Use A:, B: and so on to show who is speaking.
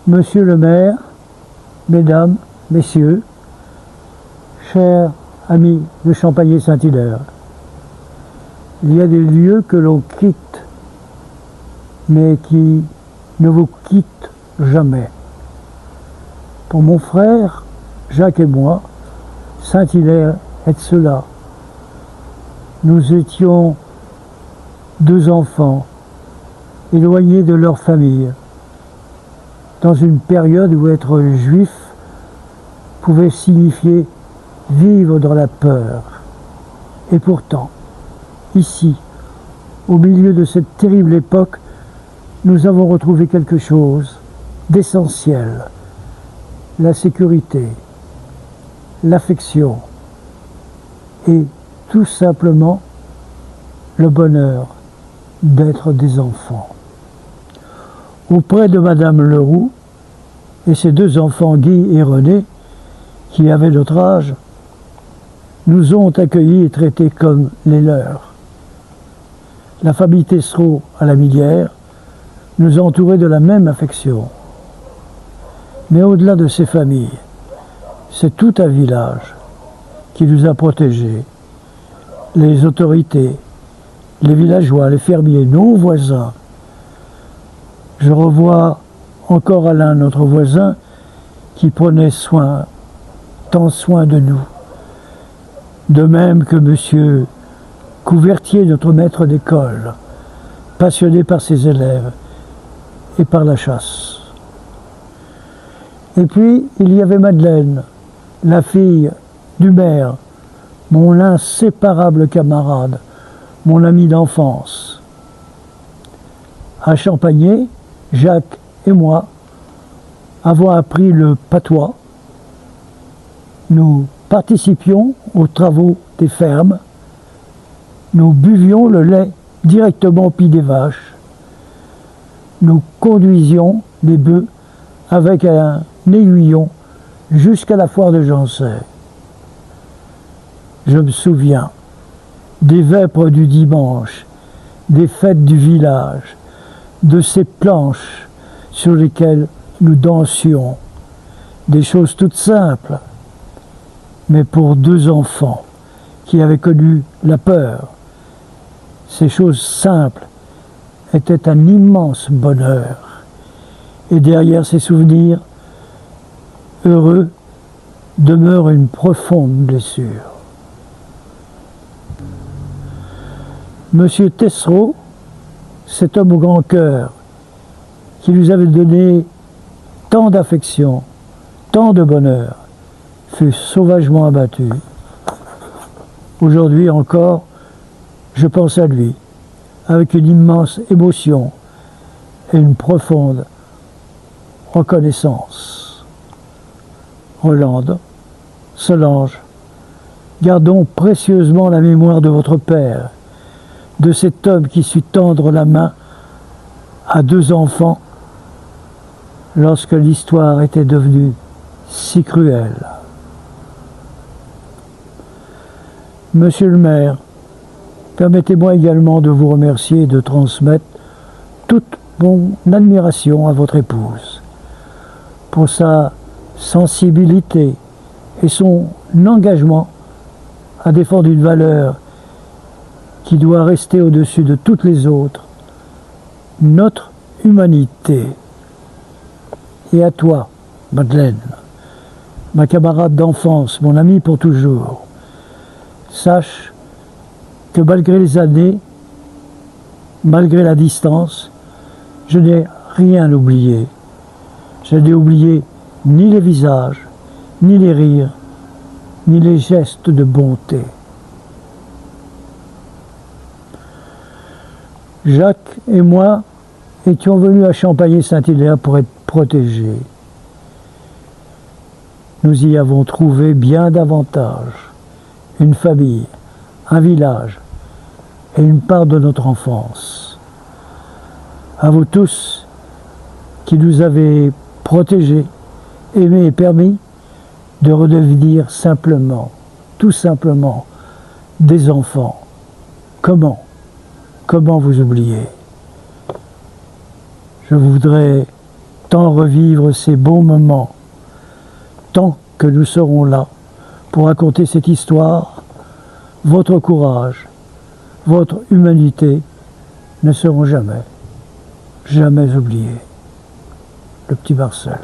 A: Monsieur le maire, mesdames, messieurs, chers amis de Champagné-Saint-Hilaire, il y a des lieux que l'on quitte, mais qui ne vous quittent jamais. Pour mon frère, Jacques et moi, Saint-Hilaire est cela. Nous étions deux enfants, éloignés de leur famille, dans une période où être juif pouvait signifier vivre dans la peur. Et pourtant, ici, au milieu de cette terrible époque, nous avons retrouvé quelque chose d'essentiel: la sécurité, l'affection et tout simplement le bonheur d'être des enfants. Auprès de Madame Leroux et ses deux enfants Guy et René, qui avaient notre âge, nous ont accueillis et traités comme les leurs. La famille Tessereau à la Millière nous a entourés de la même affection. Mais au-delà de ces familles, c'est tout un village qui nous a protégés. Les autorités, les villageois, les fermiers, nos voisins. Je revois encore Alain, notre voisin, qui prenait tant soin de nous. De même que Monsieur Couvertier, notre maître d'école, passionné par ses élèves et par la chasse. Et puis, il y avait Madeleine, la fille du maire, mon inséparable camarade, mon ami d'enfance. À Champagné, Jacques et moi avons appris le patois. Nous participions aux travaux des fermes. Nous buvions le lait directement au pied des vaches. Nous conduisions les bœufs avec un aiguillon jusqu'à la foire de Jancey. Je me souviens des vêpres du dimanche, des fêtes du village, de ces planches sur lesquelles nous dansions. Des choses toutes simples, mais pour deux enfants qui avaient connu la peur, ces choses simples étaient un immense bonheur. Et derrière ces souvenirs heureux demeure une profonde blessure. Monsieur Tessereau, cet homme au grand cœur, qui nous avait donné tant d'affection, tant de bonheur, fut sauvagement abattu. Aujourd'hui encore, je pense à lui, avec une immense émotion et une profonde reconnaissance. Rolande, Solange, gardons précieusement la mémoire de votre père, de cet homme qui sut tendre la main à deux enfants lorsque l'histoire était devenue si cruelle. Monsieur le maire, permettez-moi également de vous remercier et de transmettre toute mon admiration à votre épouse pour sa sensibilité et son engagement à défendre une valeur qui doit rester au-dessus de toutes les autres, notre humanité. Et à toi, Madeleine, ma camarade d'enfance, mon amie pour toujours, sache que malgré les années, malgré la distance, je n'ai rien oublié. Je n'ai oublié ni les visages, ni les rires, ni les gestes de bonté. Jacques et moi étions venus à Champagné-Saint-Hilaire pour être protégés. Nous y avons trouvé bien davantage: une famille, un village et une part de notre enfance. À vous tous qui nous avez protégés, aimés et permis de redevenir simplement, tout simplement, des enfants. Comment vous oublier? Je voudrais tant revivre ces bons moments, tant que nous serons là pour raconter cette histoire, votre courage, votre humanité ne seront jamais, jamais oubliés. Le petit Marcel.